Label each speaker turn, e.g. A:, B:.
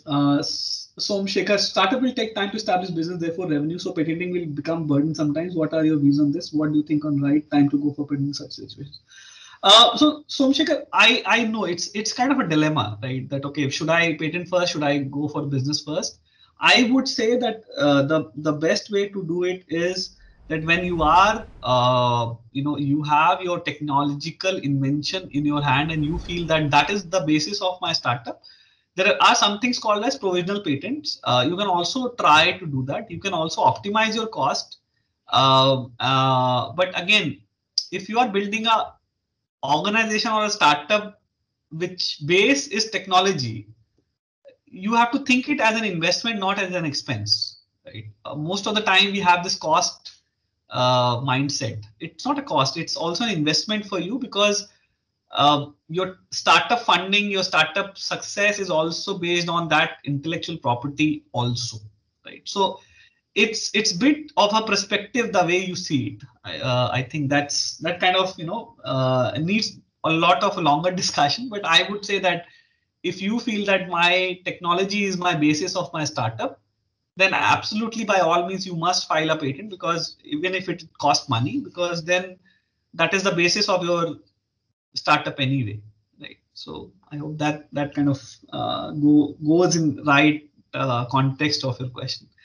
A: Somsekhar, startup will take time to establish business, therefore revenue. So patenting will become burden sometimes. What are your views on this? What do you think on right time to go for patenting such situations? So Somsekhar, I know it's kind of a dilemma, right? That okay, should I patent first? Should I go for business first? I would say that the best way to do it is that when you are you have your technological invention in your hand and you feel that that is the basis of my startup, there are some things called as provisional patents. You can also try to do that. You can also optimize your cost. But again, if you are building a organization or a startup which base is technology, you have to think it as an investment, not as an expense. Right? Most of the time, we have this cost mindset. It's not a cost; it's also an investment for you because your startup funding, your startup success is also based on that intellectual property also, right? So it's bit of a perspective the way you see it. I think that kind of needs a lot of longer discussion, but I would say that if you feel that my technology is my basis of my startup, then absolutely by all means you must file a patent, because even if it costs money, because then that is the basis of your startup anyway, right? So I hope that that kind of goes in right context of your question.